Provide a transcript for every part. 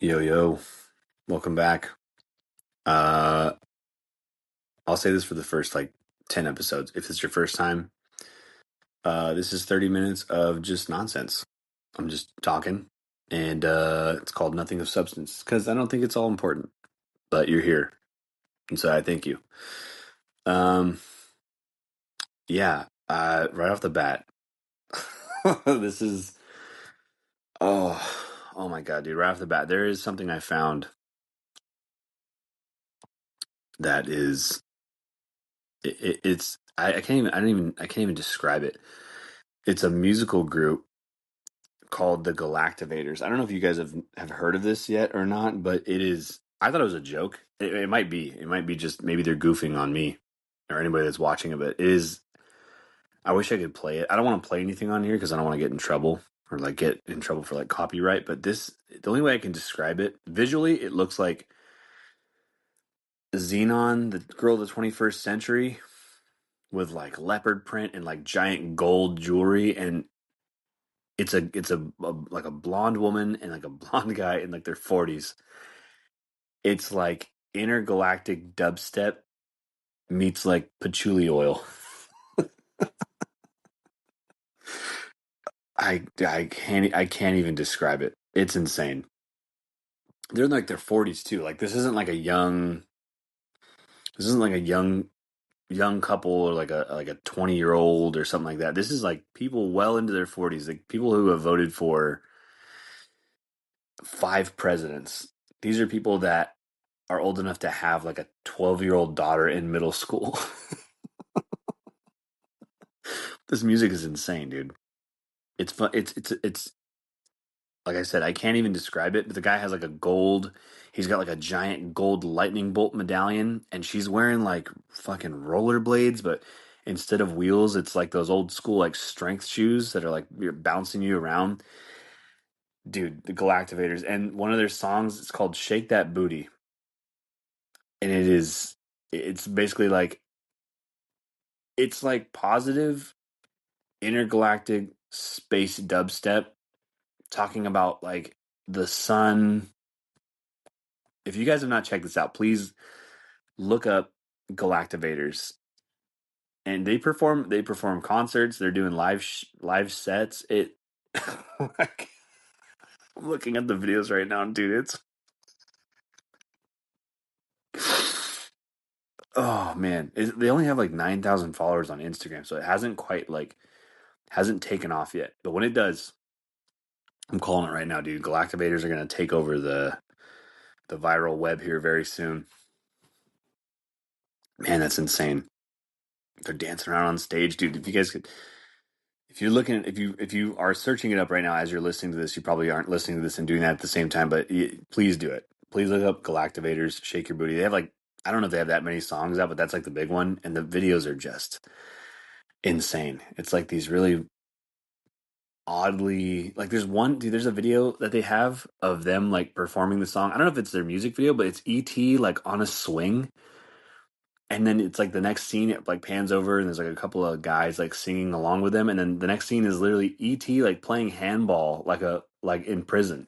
Yo, yo, welcome back. Uh, I'll say this for the first 10 episodes. If it's your first time, this is 30 minutes of just nonsense. I'm just talking, and it's called Nothing of Substance because I don't think it's all important, but you're here, and so I thank you. Um, yeah, right off the bat, this is, oh my God, dude, right off the bat, there is something I found that is, I can't even, I can't even describe it. It's a musical group called the Galactivators. I don't know if you guys have heard of this yet or not, but it is. I thought it was a joke. It might be. It might be just maybe they're goofing on me or anybody that's watching it. But it is. I wish I could play it. I don't want to play anything on here because I don't want to get in trouble or get in trouble for copyright. But the only way I can describe it visually, it looks like Xenon, the girl of the 21st century, with leopard print and giant gold jewelry, and it's a blonde woman and a blonde guy in their 40s. It's like intergalactic dubstep meets patchouli oil. I can't even describe it. It's insane. They're in their 40s too. This isn't like a young couple or like a 20-year old or something like that. This is people well into their 40s, like people who have voted for 5 presidents. These are people that are old enough to have a 12-year-old daughter in middle school. This music is insane, dude. It's fun. It's like I said, I can't even describe it. But the guy has a gold. He's got a giant gold lightning bolt medallion, and she's wearing fucking rollerblades, but instead of wheels, it's those old school strength shoes that are you're bouncing you around. Dude, the Galactivators, and one of their songs, it's called "Shake That Booty," and it's basically it's positive intergalactic space dubstep talking about the sun. If you guys have not checked this out, please look up Galactivators. And they perform concerts. They're doing live sets. Like, I'm looking at the videos right now, dude. It's oh man, they only have 9,000 followers on Instagram, so it hasn't quite hasn't taken off yet. But when it does, I'm calling it right now, dude. Galactivators are gonna take over the viral web here very soon. Man, that's insane. They're dancing around on stage, dude. If you guys could, if you're looking, if you are searching it up right now as you're listening to this, you probably aren't listening to this and doing that at the same time. But please do it. Please look up Galactivators, Shake Your Booty. They have I don't know if they have that many songs out, but that's the big one, and the videos are just insane. It's these really oddly there's one dude. There's a video that they have of them performing the song. I don't know if it's their music video, but it's ET on a swing. And then it's the next scene, it pans over and there's a couple of guys singing along with them, and then the next scene is literally ET playing handball in prison.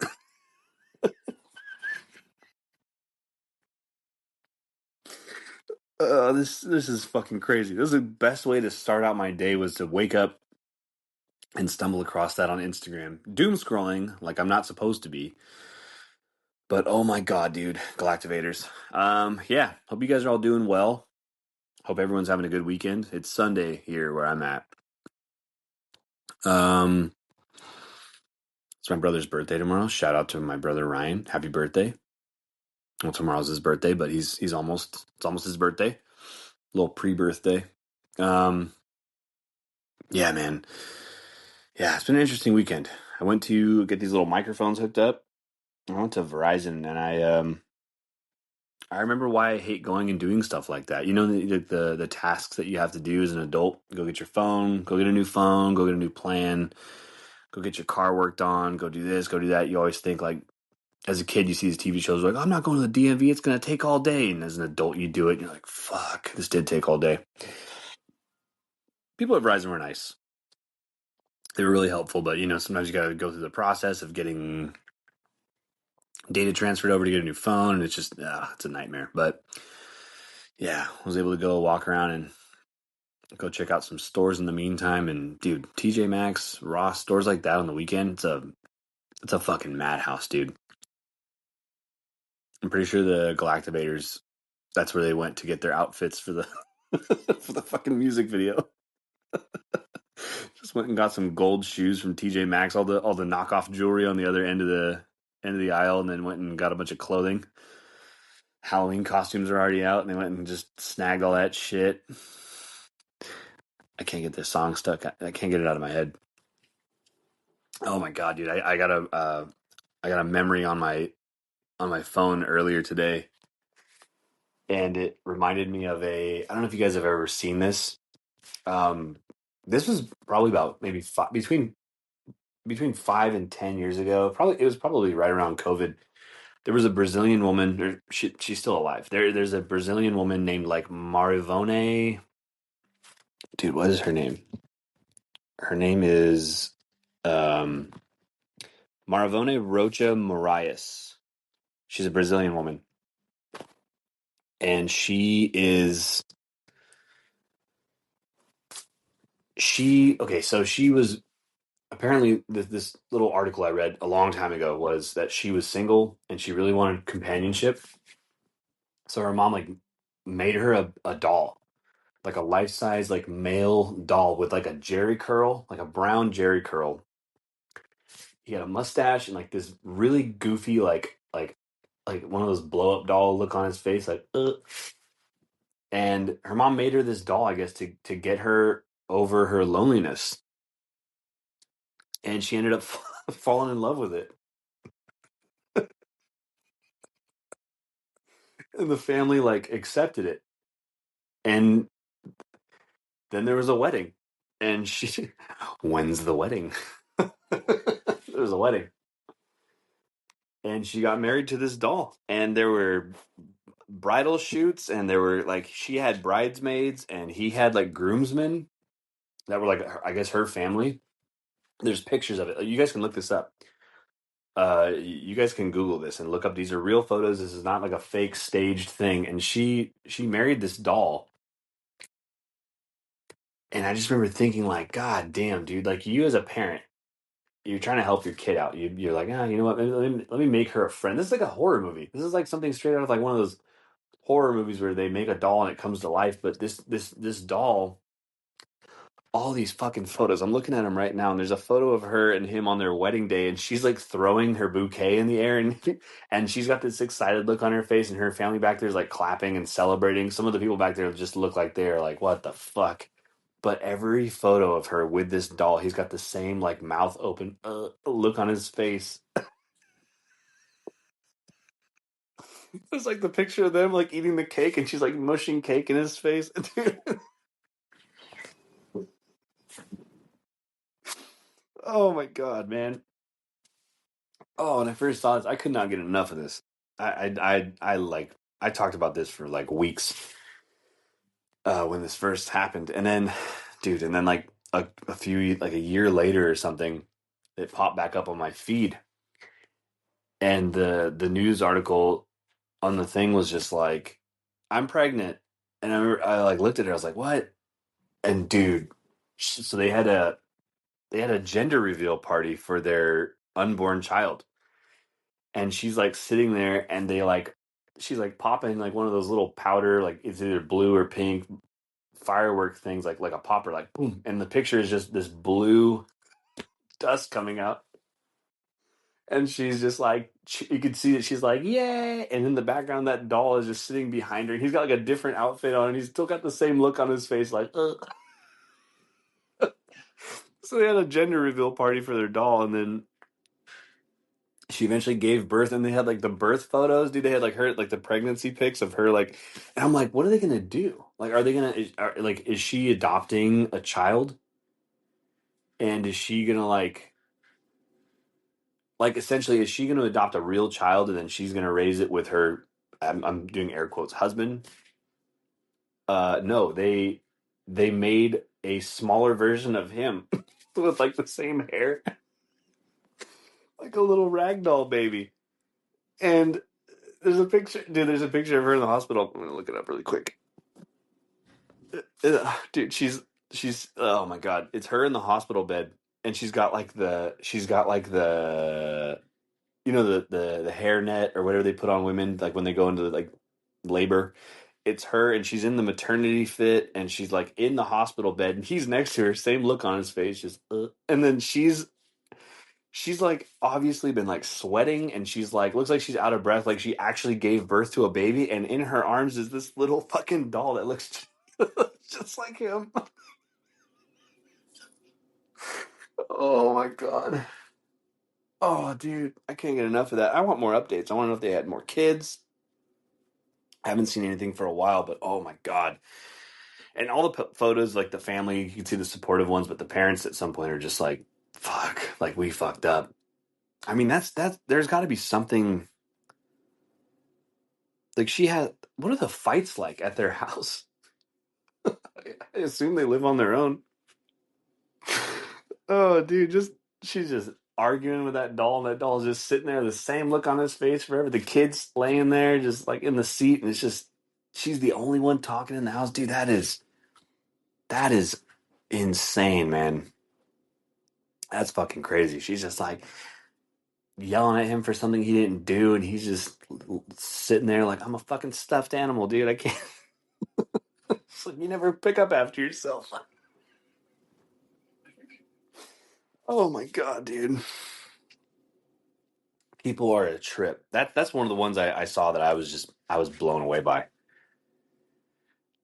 This is fucking crazy. This is the best way to start out my day, was to wake up and stumble across that on Instagram. Doom scrolling like I'm not supposed to be. But oh my god, dude, Galactivators. Yeah, hope you guys are all doing well. Hope everyone's having a good weekend. It's Sunday here where I'm at. Um It's my brother's birthday tomorrow. Shout out to my brother Ryan. Happy birthday. Well, tomorrow's his birthday, but he's almost it's almost his birthday. A little pre-birthday. Um yeah, man. Yeah, it's been an interesting weekend. I went to get these little microphones hooked up. I went to Verizon, and I remember why I hate going and doing stuff like that. You know, the tasks that you have to do as an adult. Go get your phone, go get a new phone, go get a new plan, go get your car worked on, go do this, go do that. You always think as a kid, you see these TV shows like, I'm not going to the DMV, it's going to take all day. And as an adult, you do it, and you're like, fuck, this did take all day. People at Verizon were nice. They were really helpful, but, sometimes you got to go through the process of getting data transferred over to get a new phone, and it's just it's a nightmare. But yeah, I was able to go walk around and go check out some stores in the meantime. And dude, TJ Maxx, Ross, stores like that on the weekend, it's a fucking madhouse, dude. I'm pretty sure the Galactivators, that's where they went to get their outfits for the for the fucking music video. Just went and got some gold shoes from TJ Maxx, all the knockoff jewelry on the other end of the aisle, and then went and got a bunch of clothing. Halloween costumes are already out, and they went and just snagged all that shit. I can't get this song stuck. I can't get it out of my head. Oh my god, dude! I got a memory on my phone earlier today, and it reminded me of a. I don't know if you guys have ever seen this. Um, this was probably about maybe between 5 and 10 years ago. Probably it was probably right around COVID. There was a Brazilian woman. She's still alive. There's a Brazilian woman named like Marivone. Dude, what is her name? Her name is um, Maravone Rocha Moraes. She's a Brazilian woman, and she okay. So she was apparently this little article I read a long time ago was that she was single and she really wanted companionship. So her mom like made her a doll, like a life size like male doll with like a Jerry curl, like a brown Jerry curl. He had a mustache and like this really goofy like one of those blow up doll look on his face, like. And her mom made her this doll, I guess, to get her over her loneliness, and she ended up falling in love with it. And the family like accepted it, and then there was a wedding, and she, when's the wedding? There was a wedding, and she got married to this doll, and there were bridal shoots, and there were like she had bridesmaids, and he had like groomsmen that were like I guess her family. There's pictures of it. You guys can look this up. You guys can Google this and look up. These are real photos. This is not like a fake staged thing. And she married this doll, and I just remember thinking like, God damn, dude! Like you as a parent, you're trying to help your kid out. You're like, you know what? Maybe let me make her a friend. This is like a horror movie. This is like something straight out of like one of those horror movies where they make a doll and it comes to life. But this doll, all these fucking photos. I'm looking at them right now, and there's a photo of her and him on their wedding day, and she's like throwing her bouquet in the air, and and she's got this excited look on her face, and her family back there is like clapping and celebrating. Some of the people back there just look like they're like, "What the fuck?" But every photo of her with this doll, he's got the same like mouth open look on his face. It's like the picture of them like eating the cake, and she's like mushing cake in his face. Dude. Oh my god, man. Oh, when I first saw this, I could not get enough of this. I talked about this for like weeks when this first happened, and then, dude, and then like a few like a year later or something, it popped back up on my feed, and the news article on the thing was just like, "I'm pregnant," and I like looked at her, I was like, "What?" And dude, so they had a gender reveal party for their unborn child, and she's like sitting there and they like she's like popping like one of those little powder like it's either blue or pink firework things like a popper like boom, and the picture is just this blue dust coming out, and she's just like you could see that she's like yay, and in the background that doll is just sitting behind her, and he's got like a different outfit on and he's still got the same look on his face like so they had a gender reveal party for their doll, and then she eventually gave birth, and they had like the birth photos, dude. They had like her like the pregnancy pics of her like, and I'm like, what are they gonna do? Like, are they gonna is she adopting a child, and is she gonna like essentially is she gonna adopt a real child and then she's gonna raise it with her? I'm doing air quotes husband. No, they made a smaller version of him with like the same hair, like a little ragdoll baby. And there's a picture, dude. There's a picture of her in the hospital. I'm gonna look it up really quick. Dude, she's oh my god, it's her in the hospital bed, and she's got like the you know the hair net or whatever they put on women like when they go into like labor. It's her, and she's in the maternity fit, and she's like in the hospital bed, and he's next to her, same look on his face, just and then she's like obviously been like sweating, and she's like looks like she's out of breath, like she actually gave birth to a baby, and in her arms is this little fucking doll that looks just like him. Oh my god. Oh dude, I can't get enough of that. I want more updates. I want to know if they had more kids. I haven't seen anything for a while, but oh my god. And all the photos, like the family, you can see the supportive ones, but the parents at some point are just like, fuck, like we fucked up. I mean, that's there's got to be something like she had. What are the fights like at their house? I assume they live on their own. Oh, dude, just she's just arguing with that doll, and that doll's just sitting there, the same look on his face forever. The kid's laying there, just like in the seat, and it's just she's the only one talking in the house, dude. That is insane, man. That's fucking crazy. She's just like yelling at him for something he didn't do, and he's just sitting there like, I'm a fucking stuffed animal, dude. I can't. It's like, you never pick up after yourself. Oh my god, dude. People are a trip. That's one of the ones I saw that I was blown away by.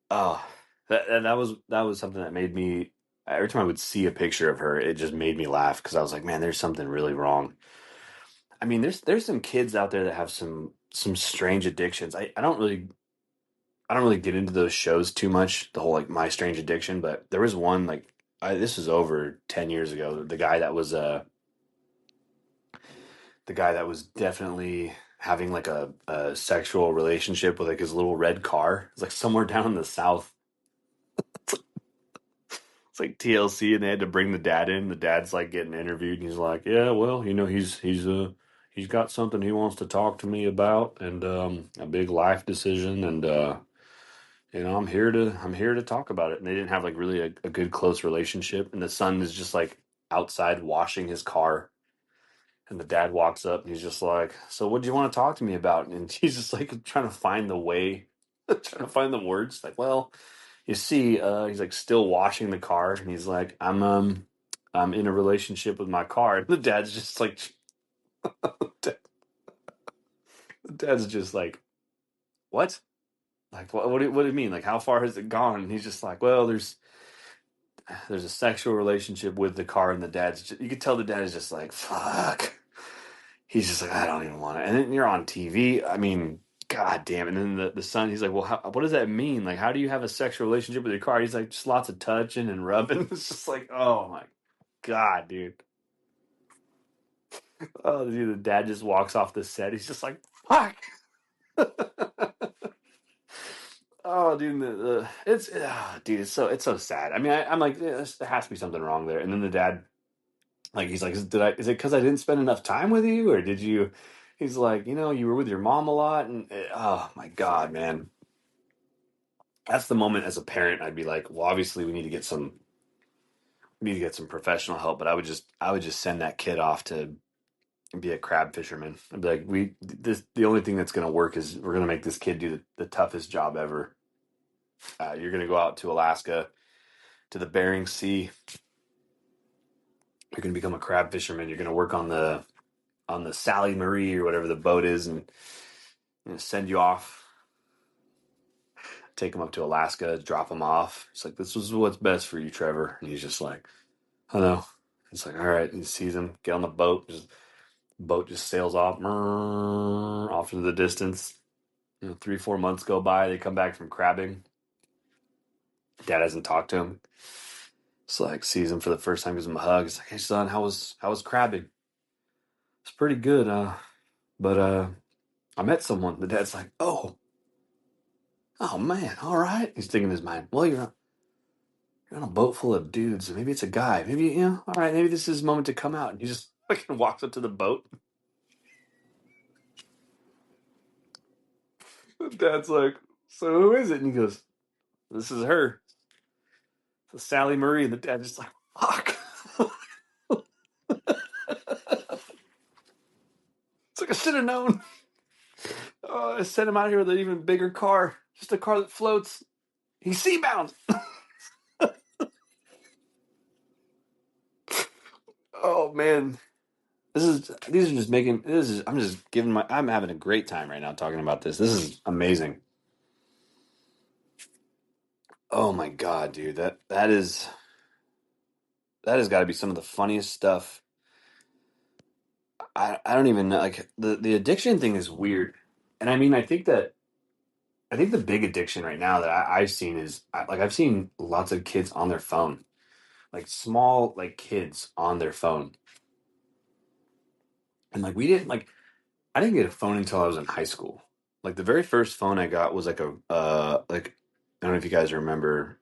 Oh, that was something that made me every time I would see a picture of her, it just made me laugh because I was like, man, there's something really wrong. I mean, there's some kids out there that have some strange addictions. I don't really get into those shows too much, the whole like My Strange Addiction, but there was one like this was over 10 years ago. The guy that was definitely having like a sexual relationship with like his little red car. It's like somewhere down in the south. It's like TLC, and they had to bring the dad in. The dad's like getting interviewed, and he's like, "Yeah, well, he's got something he wants to talk to me about, and a big life decision, and I'm here to talk about it." And they didn't have like really a good close relationship. And the son is just like outside washing his car, and the dad walks up, and he's just like, "So what do you want to talk to me about?" And he's just like trying to find the way, trying to find the words. Like, well, you see, he's like still washing the car, and he's like, I'm in a relationship with my car." And the dad's just like, the dad's just like, what? Like, what do you mean? Like, how far has it gone? And he's just like, well, there's a sexual relationship with the car, and the dad's just, you could tell the dad is just like, fuck. He's just like, I don't even want it. And then you're on TV. I mean, god damn. And then the son, he's like, well, what does that mean? Like, how do you have a sexual relationship with your car? He's like, just lots of touching and rubbing. It's just like, oh my god, dude. Oh, dude, the dad just walks off the set. He's just like, fuck. Oh, dude, dude, it's so sad. I mean, I'm like, yeah, there has to be something wrong there. And then the dad, like, he's like, is it because I didn't spend enough time with you, or did you? He's like, you were with your mom a lot, and oh my god, man, that's the moment as a parent I'd be like, well, obviously we need to get some professional help, but I would just send that kid off to be a crab fisherman. I'd be like, the only thing that's going to work is we're going to make this kid do the toughest job ever. You're going to go out to Alaska, to the Bering Sea. You're going to become a crab fisherman. You're going to work on the Sally Marie or whatever the boat is, and send you off. Take him up to Alaska, drop him off. It's like, this is what's best for you, Trevor. And he's just like, I know. It's like, all right. And he sees him get on the boat. Boat just sails off into the distance. 3-4 months go by. They come back from crabbing. Dad hasn't talked to him. It's like, sees him for the first time, gives him a hug. It's like, hey son, how was crabbing? It's pretty good, but I met someone. The dad's like, oh man, all right. He's thinking in his mind, well, you're on a boat full of dudes, so maybe it's a guy. Maybe, all right, maybe this is his moment to come out. And he just fucking walks up to the boat. Dad's like, so who is it? And he goes, this is her. It's Sally Marie. And the dad's just like, fuck. It's like, I should have known. Oh, I sent him out here with an even bigger car. Just a car that floats. He's seabound. Oh, man. These are just making, I'm having a great time right now talking about this. This is amazing. Oh my God, dude. That has got to be some of the funniest stuff. I don't even know. Like the addiction thing is weird. And I mean, I think the big addiction right now that I've seen is I've seen lots of kids on their phone, like small like kids on their phone, and like we didn't like I didn't get a phone until I was in high school. Like the very first phone I got was like a like I don't know if you guys remember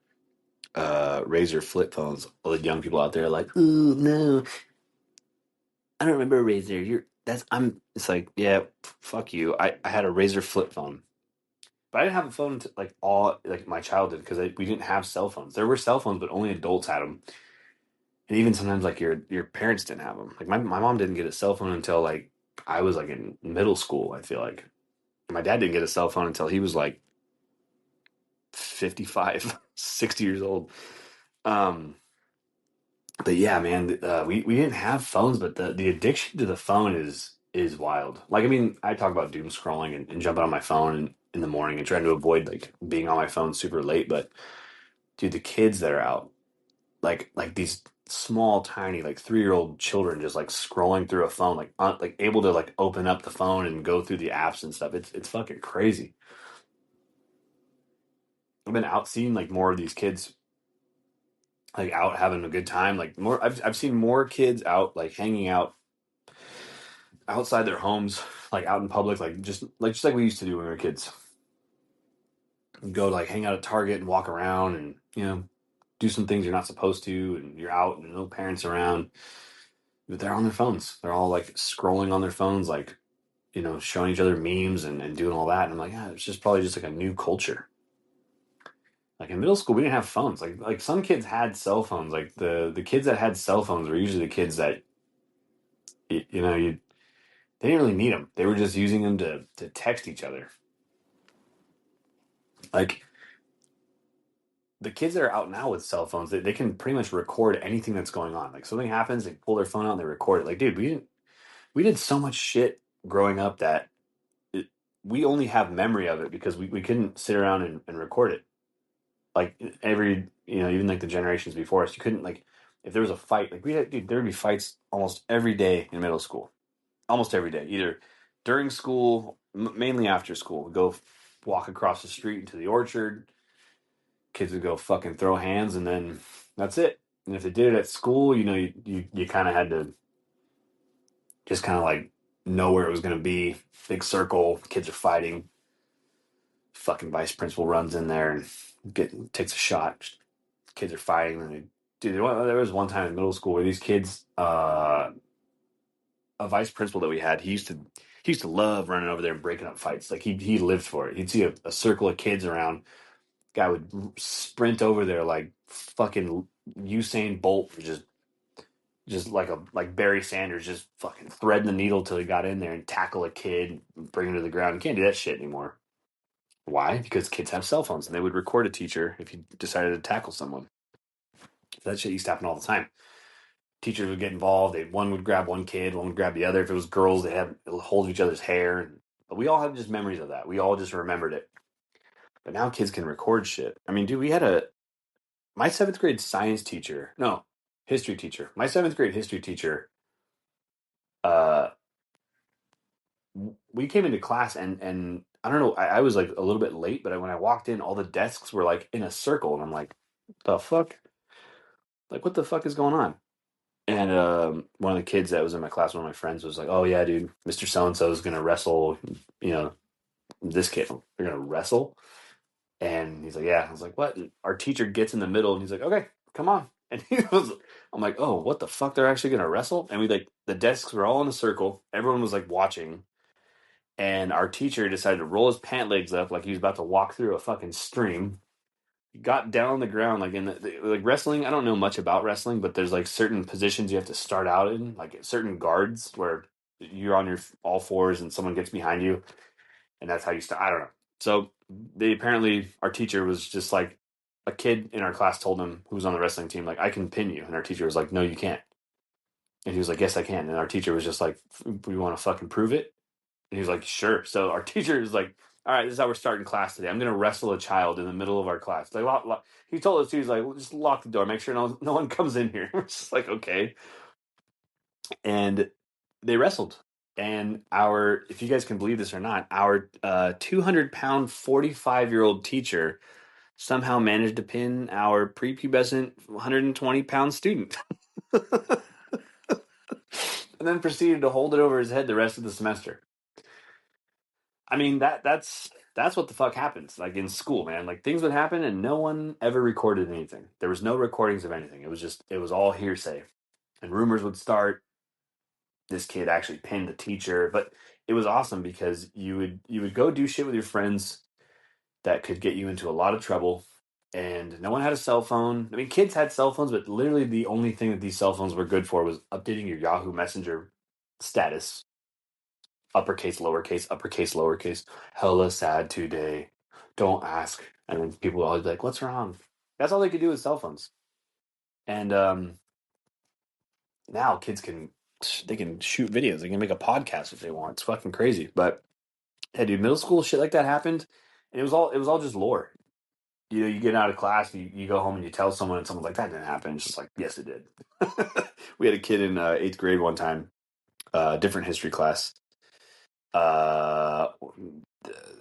Razor flip phones. All the young people out there are like, ooh no, I don't remember a Razor. You're that's I'm. It's like yeah, fuck you. I had a Razor flip phone. But I didn't have a phone to, like all like my childhood because we didn't have cell phones. There were cell phones, but only adults had them. And even sometimes like your parents didn't have them. Like my mom didn't get a cell phone until like I was like in middle school. I feel like my dad didn't get a cell phone until he was like 55, 60 years old. Um, but yeah, man, we didn't have phones, but the addiction to the phone is wild. Like I mean, I talk about doom scrolling and jumping on my phone in the morning and trying to avoid like being on my phone super late, but dude, the kids that are out, like these small, tiny, like 3-year-old children, just like scrolling through a phone, like able to like open up the phone and go through the apps and stuff. It's fucking crazy. I've been out seeing like more of these kids like out having a good time. Like more, I've seen more kids out like hanging out outside their homes, like out in public, just like we used to do when we were kids. Go like hang out at Target and walk around and do some things you're not supposed to, and you're out and no parents around. But they're on their phones. They're all like scrolling on their phones, like showing each other memes and doing all that. And I'm like, yeah, it's just probably just like a new culture. Like in middle school, we didn't have phones. Like some kids had cell phones. Like the kids that had cell phones were usually the kids that you they didn't really need them. They were just using them to text each other. Like the kids that are out now with cell phones, they can pretty much record anything that's going on. Like something happens, they pull their phone out and they record it. Like, dude, we did so much shit growing up that it, we only have memory of it because we couldn't sit around and record it. Like every even like the generations before us, you couldn't like if there was a fight, like we had dude, there would be fights almost every day in middle school. Almost every day, either during school, mainly after school. We'd go walk across the street into the orchard. Kids would go fucking throw hands, and then that's it. And if they did it at school, you kind of had to just kind of like know where it was going to be. Big circle, kids are fighting. Fucking vice principal runs in there and takes a shot. Kids are fighting, and dude, there was one time in middle school where these kids, a vice principal that we had, he used to love running over there and breaking up fights. Like he lived for it. He'd see a circle of kids around. Guy would sprint over there like fucking Usain Bolt, just like Barry Sanders, just fucking threading the needle till he got in there and tackle a kid, and bring him to the ground. You can't do that shit anymore. Why? Because kids have cell phones and they would record a teacher if he decided to tackle someone. That shit used to happen all the time. Teachers would get involved. One would grab one kid, one would grab the other. If it was girls, they had hold each other's hair. But we all have just memories of that. We all just remembered it. But now kids can record shit. I mean, dude, we had my seventh grade science teacher. No, history teacher. My seventh grade history teacher. Uh, we came into class and I don't know. I was like a little bit late, but when I walked in, all the desks were like in a circle, and I'm like, the fuck? Like, what the fuck is going on? And one of the kids that was in my class, one of my friends, was like, "Oh yeah, dude, Mr. So and so is gonna wrestle, you know, this kid. They're gonna wrestle." And he's like, "Yeah." I was like, "What?" And our teacher gets in the middle, and he's like, "Okay, come on." And I'm like, "Oh, what the fuck? They're actually gonna wrestle?" And we like the desks were all in a circle. Everyone was like watching, and our teacher decided to roll his pant legs up like he was about to walk through a fucking stream. He got down on the ground like in like wrestling. I don't know much about wrestling, but there's like certain positions you have to start out in, like certain guards where you're on your all fours and someone gets behind you, and that's how you start. I don't know. So they apparently our teacher was just like a kid in our class told him who was on the wrestling team like I can pin you, and our teacher was like no you can't, and he was like yes I can, and our teacher was just like we want to fucking prove it. And he was like, sure. So our teacher is like, all right, this is how we're starting class today. I'm going to wrestle a child in the middle of our class. Like, he told us, he was like, well, just lock the door, make sure no one comes in here. We're just like, okay. And they wrestled. And if you guys can believe this or not, our 200-pound, 45-year-old teacher somehow managed to pin our prepubescent 120-pound student. And then proceeded to hold it over his head the rest of the semester. I mean that's what the fuck happens like in school, man. Like things would happen and no one ever recorded anything. There was no recordings of anything. It was all hearsay. And rumors would start. This kid actually pinned the teacher, but it was awesome because you would go do shit with your friends that could get you into a lot of trouble. And no one had a cell phone. I mean, kids had cell phones, but literally the only thing that these cell phones were good for was updating your Yahoo Messenger status, uppercase, lowercase, uppercase, lowercase, hella sad today. Don't ask. And then people would always be like, what's wrong? That's all they could do with cell phones. And now kids they can shoot videos. They can make a podcast if they want. It's fucking crazy. But yeah, dude, middle school shit like that happened. And it was all just lore. You know, you get out of class, you go home and you tell someone and someone's like, that didn't happen. It's just like, yes, it did. We had a kid in eighth grade one time, different history class. Uh,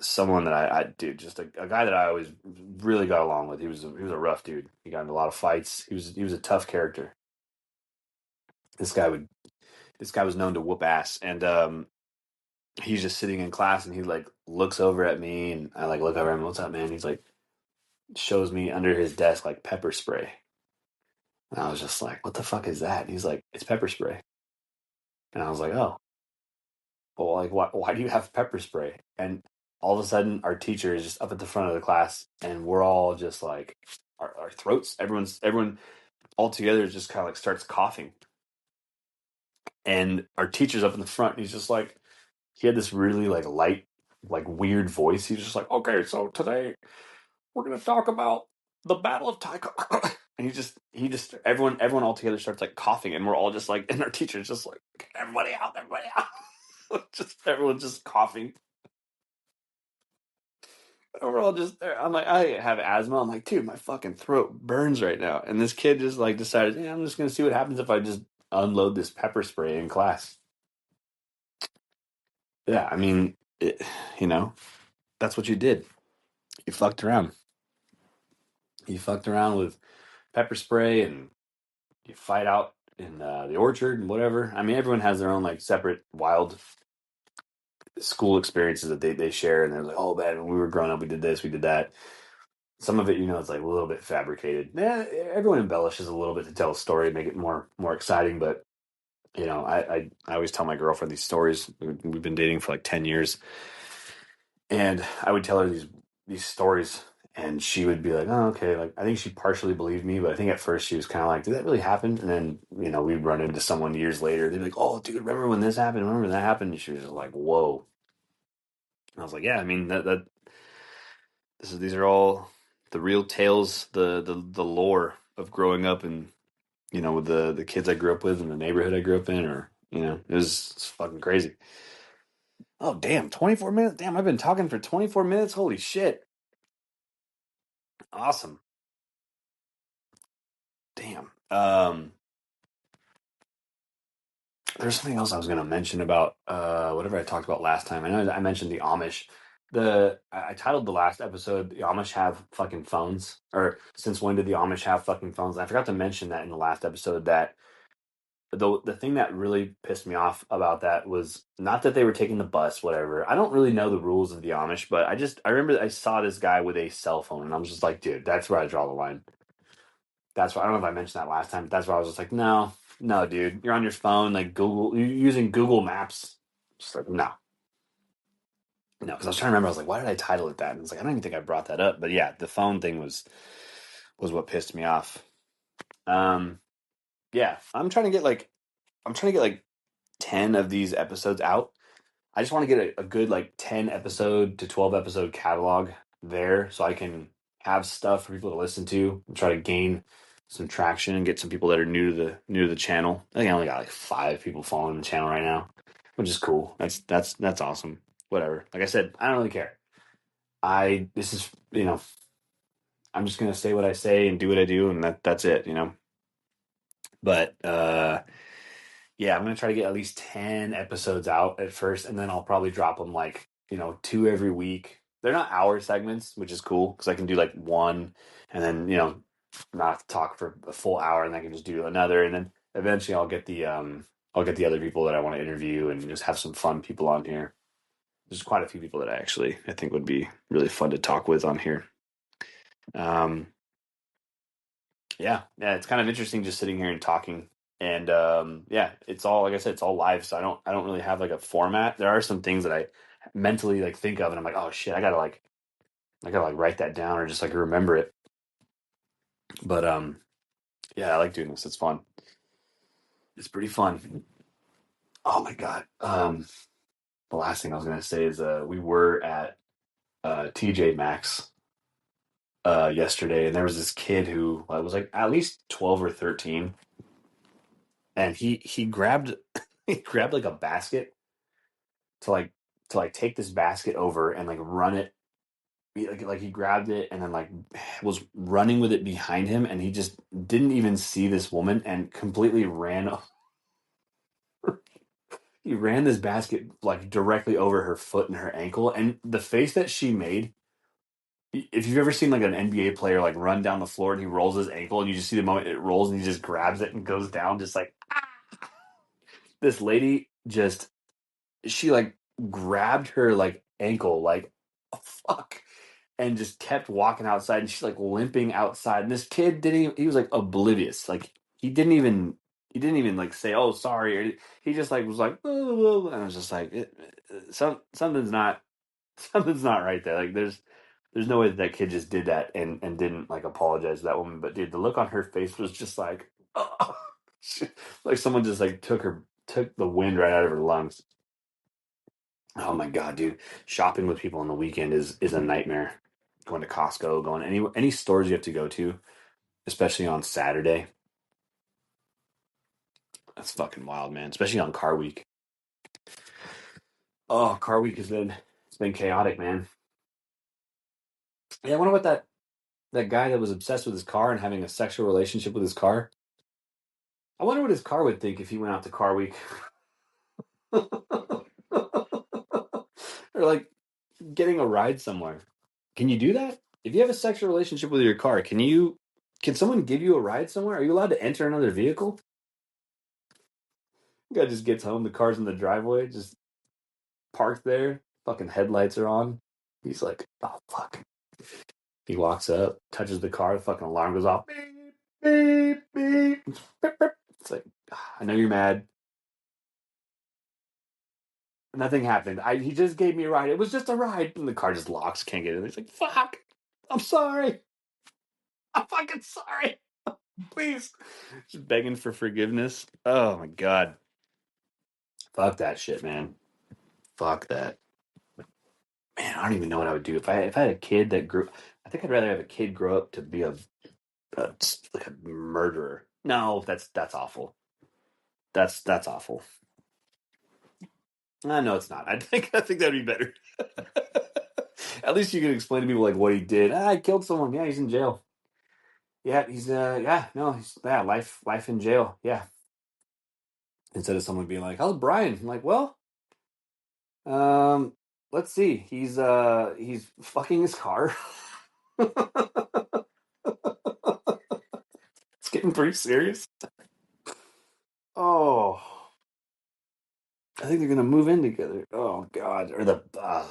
Someone that dude, just a guy that I always really got along with. He was a rough dude. He got in a lot of fights. He was a tough character. This guy would this guy was known to whoop ass, and he's just sitting in class, and he like looks over at me, and I like look over at him. What's up, man? He's like shows me under his desk like pepper spray, and I was just like, what the fuck is that? And he's like, it's pepper spray, and I was like, oh, well, like why do you have pepper spray? And all of a sudden, our teacher is just up at the front of the class, and we're all just like our throats. Everyone all together just kind of like starts coughing, and our teacher's up in the front. And he's just like he had this really like light, like weird voice. He's just like, okay, so today we're gonna talk about the Battle of Tycho. And everyone all together starts like coughing, and we're all just like, and our teacher's just like, everybody out, everybody out. Just everyone just coughing. And we're all just there. I'm like, I have asthma. I'm like, dude, my fucking throat burns right now. And this kid just like decided, yeah, I'm just gonna see what happens if I just unload this pepper spray in class. Yeah, I mean, you know, that's what you did. You fucked around. You fucked around with pepper spray, and you fight out in the orchard and whatever. I mean, everyone has their own like separate wild school experiences that they share, and they're like, oh man, when we were growing up, we did this, we did that. Some of it, it's like a little bit fabricated. Yeah, everyone embellishes a little bit to tell a story, make it more exciting. But I always tell my girlfriend these stories. We've been dating for like 10 years, and I would tell her these stories, and she would be like, "Oh, okay." Like I think she partially believed me, but I think at first she was kind of like, "Did that really happen?" And then we'd run into someone years later. They'd be like, "Oh, dude, remember when this happened? Remember when that happened?" And she was just like, "Whoa." And I was like, "Yeah, I mean that these are all the real tales, the lore of growing up, and with the kids I grew up with and the neighborhood I grew up in, or it's fucking crazy." Oh damn, 24 minutes. Damn, I've been talking for 24 minutes. Holy shit. Awesome. Damn. There's something else I was going to mention about whatever I talked about last time. I know I mentioned the Amish. I titled the last episode "The Amish Have Fucking Phones," or "Since When Did the Amish Have Fucking Phones?" And I forgot to mention that in the last episode. That the thing that really pissed me off about that was not that they were taking the bus, whatever. I don't really know the rules of the Amish, but I remember I saw this guy with a cell phone, and I was just like, dude, that's where I draw the line. That's why I don't know if I mentioned that last time, but that's why I was just like, no, no, dude, you're on your phone, like you're using Google Maps. Just like, no. No, because I was trying to remember. I was like, why did I title it that? And it's like, I don't even think I brought that up. But yeah, the phone thing was what pissed me off. Um, yeah, I'm trying to get like 10 of these episodes out. I just want to get a good like 10 episode to 12 episode catalog there so I can have stuff for people to listen to and try to gain some traction and get some people that are new to the channel. I think I only got like 5 people following the channel right now, which is cool. That's awesome. Whatever. Like I said, I don't really care. This is, I'm just gonna say what I say and do what I do, and that's it. But yeah, I'm gonna try to get at least 10 episodes out at first, and then I'll probably drop them like 2 every week. They're not hour segments, which is cool because I can do like one, and then not talk for a full hour, and I can just do another, and then eventually I'll get the other people that I want to interview and just have some fun people on here. There's quite a few people that I think would be really fun to talk with on here. Um, yeah, it's kind of interesting just sitting here and talking. And yeah, it's all like I said, it's all live, so I don't really have like a format. There are some things that I mentally like think of, and I'm like, oh shit, I gotta like write that down or just like remember it. But yeah, I like doing this. It's fun. It's pretty fun. Oh my god. The last thing I was gonna say is we were at TJ Maxx yesterday, and there was this kid who was like at least 12 or 13, and he grabbed he grabbed like a basket to like take this basket over and like run it. Like he grabbed it and then like was running with it behind him, and he just didn't even see this woman and completely ran. He ran this basket like directly over her foot and her ankle, and the face that she made. If you've ever seen like an NBA player like run down the floor and he rolls his ankle and you just see the moment it rolls and he just grabs it and goes down, just like this lady just she like grabbed her like ankle like oh, fuck, and just kept walking outside, and she's like limping outside, and this kid didn't even, he was like oblivious, like he didn't even like say oh sorry, or he just like was like and I was just like something's not something's not right there, like there's no way that kid just did that and didn't like apologize to that woman. But dude, the look on her face was just like oh, like someone just like took the wind right out of her lungs. Oh my god, dude! Shopping with people on the weekend is a nightmare. Going to Costco, going any stores you have to go to, especially on Saturday. That's fucking wild, man. Especially on car week. Oh, car week it's been chaotic, man. Yeah, I wonder what that guy that was obsessed with his car and having a sexual relationship with his car. I wonder what his car would think if he went out to car week. Or like getting a ride somewhere. Can you do that? If you have a sexual relationship with your car, can someone give you a ride somewhere? Are you allowed to enter another vehicle? The guy just gets home, the car's in the driveway, just parked there, fucking headlights are on. He's like, oh fuck. He walks up, touches the car, the fucking alarm goes off. Beep, beep, beep. Beep, beep. It's like, I know you're mad. Nothing happened. He just gave me a ride. It was just a ride. And the car just locks, can't get in. He's like, fuck. I'm sorry. I'm fucking sorry. Please. Just begging for forgiveness. Oh my god. Fuck that shit, man. Fuck that. Man, I don't even know what I would do if I had a kid that grew. I think I'd rather have a kid grow up to be like a murderer. No, that's awful. That's awful. No, it's not. I think that'd be better. At least you can explain to people like what he did. I killed someone. Yeah, he's in jail. Yeah, he's yeah, no, he's yeah, life in jail. Yeah. Instead of someone being like, "How's Brian?" I'm like, "Well, um, let's see. He's fucking his car." It's getting pretty serious. Oh, I think they're gonna move in together. Oh God, or the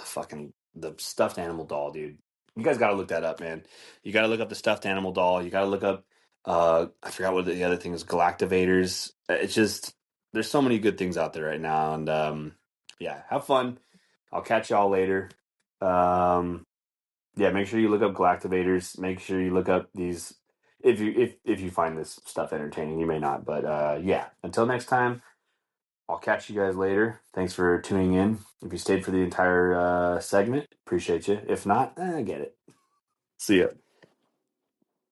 fucking the stuffed animal doll, dude. You guys got to look that up, man. You got to look up the stuffed animal doll. You got to look up. I forgot what the other thing is. Galactivators. It's just there's so many good things out there right now, and yeah, have fun. I'll catch y'all later. Yeah, make sure you look up Galactivators. Make sure you look up these if you find this stuff entertaining. You may not, but yeah. Until next time, I'll catch you guys later. Thanks for tuning in. If you stayed for the entire segment, appreciate you. If not, I get it. See ya.